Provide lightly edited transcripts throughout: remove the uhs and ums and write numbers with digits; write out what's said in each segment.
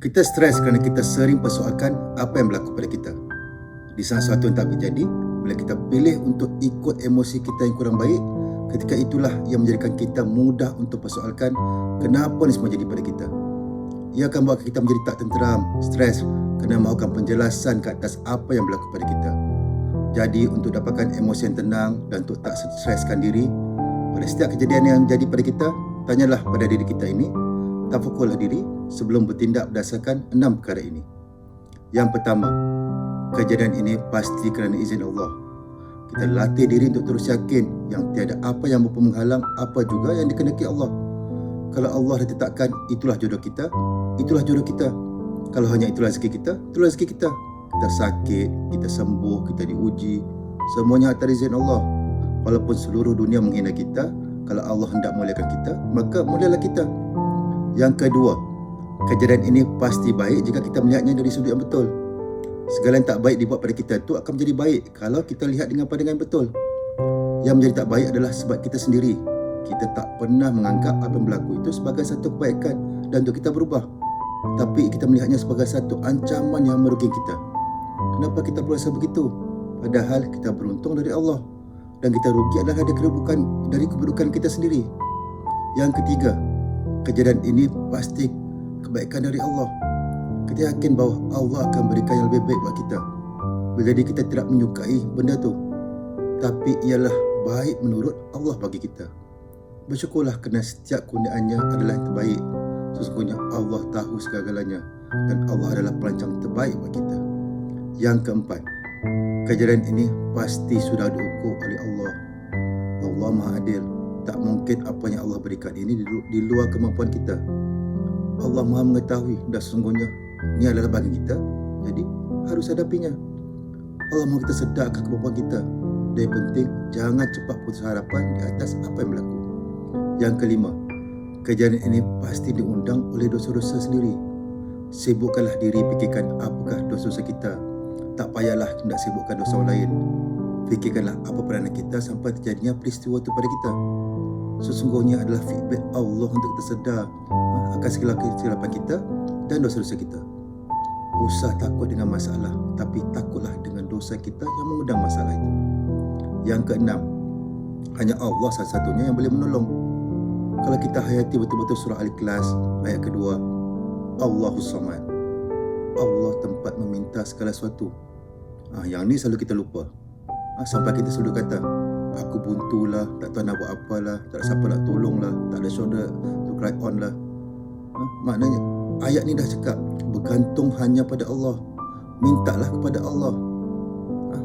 Kita stres kerana kita sering persoalkan apa yang berlaku pada kita. Di saat sesuatu yang tak terjadi, bila kita pilih untuk ikut emosi kita yang kurang baik, ketika itulah yang menjadikan kita mudah untuk persoalkan kenapa ni semua jadi pada kita. Ia akan buat kita menjadi tak tenteram, stres kerana mahukan penjelasan ke atas apa yang berlaku pada kita. Jadi untuk dapatkan emosi yang tenang dan untuk tak streskan diri, pada setiap kejadian yang jadi pada kita, tanyalah pada diri kita ini, tafakurlah diri sebelum bertindak berdasarkan 6 perkara ini. Yang pertama, kejadian ini pasti kerana izin Allah. Kita latih diri untuk terus yakin yang tiada apa yang mampu menghalang apa juga yang dikehendaki Allah. Kalau Allah dah tetapkan itulah jodoh kita, itulah jodoh kita. Kalau hanya itulah rezeki kita, itulah rezeki kita. Kita sakit, kita sembuh, kita diuji, semuanya atas izin Allah. Walaupun seluruh dunia menghina kita, kalau Allah hendak muliakan kita, maka mulialah kita. Yang kedua, kejadian ini pasti baik jika kita melihatnya dari sudut yang betul. Segala yang tak baik dibuat pada kita itu akan menjadi baik kalau kita lihat dengan pandangan yang betul. Yang menjadi tak baik adalah sebab kita sendiri. Kita tak pernah menganggap apa yang berlaku itu sebagai satu kebaikan dan untuk kita berubah. Tapi kita melihatnya sebagai satu ancaman yang merugikan kita. Kenapa kita berasa begitu? Padahal kita beruntung dari Allah. Dan kita rugi adalah dari keburukan kita sendiri. Yang ketiga, kejadian ini pasti kebaikan dari Allah. Kita yakin bahawa Allah akan berikan yang lebih baik buat kita. Jadi kita tidak menyukai benda tu, tapi ialah baik menurut Allah bagi kita. Bersyukurlah kerana setiap kurniaannya adalah yang terbaik. Sesungguhnya Allah tahu segala-galanya dan Allah adalah perancang terbaik buat kita. Yang keempat, kejadian ini pasti sudah diukur oleh Allah. Allah Maha Adil. Tak mungkin apa yang Allah berikan ini di luar kemampuan kita. Allah Maha mengetahui dah sesungguhnya ini adalah bagi kita, jadi harus hadapinya. Allah mahu kita sedarkan kemampuan kita. Dan yang penting, jangan cepat putus harapan di atas apa yang berlaku. Yang kelima, kejadian ini pasti diundang oleh dosa-dosa sendiri. Sibukkanlah diri fikirkan apakah dosa-dosa kita. Tak payahlah hendak sibukkan dosa orang lain. Fikirkanlah apa peranan kita sampai terjadinya peristiwa itu pada kita. Sesungguhnya adalah feedback Allah untuk kita sedar akan segala kesilapan kita dan dosa-dosa kita. Usah takut dengan masalah, tapi takutlah dengan dosa kita yang mengundang masalah itu. Yang keenam, hanya Allah satu-satunya yang boleh menolong. Kalau kita hayati betul-betul surah Al-Ikhlas ayat kedua, Allahus Samad. Allah tempat meminta segala sesuatu. Yang ni selalu kita lupa. Sampai kita selalu kata, aku buntulah, tak tahu nak buat apalah, tak ada siapa nak tolonglah, tak ada shoulder to cry on lah. Maknanya ayat ni dah cakap bergantung hanya pada Allah. Mintalah kepada Allah.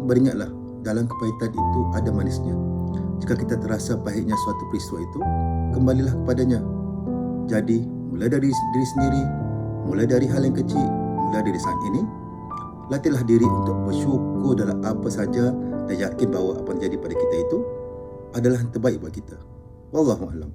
Beringatlah dalam kepahitan itu ada manisnya. Jika kita terasa pahitnya suatu peristiwa itu, kembalilah kepadanya. Jadi mulai dari diri sendiri, mulai dari hal yang kecil, mulai dari saat ini, latihlah diri untuk bersyukur dalam apa saja dan yakin bahawa apa yang terjadi pada kita itu adalah yang terbaik buat kita. Wallahu a'lam.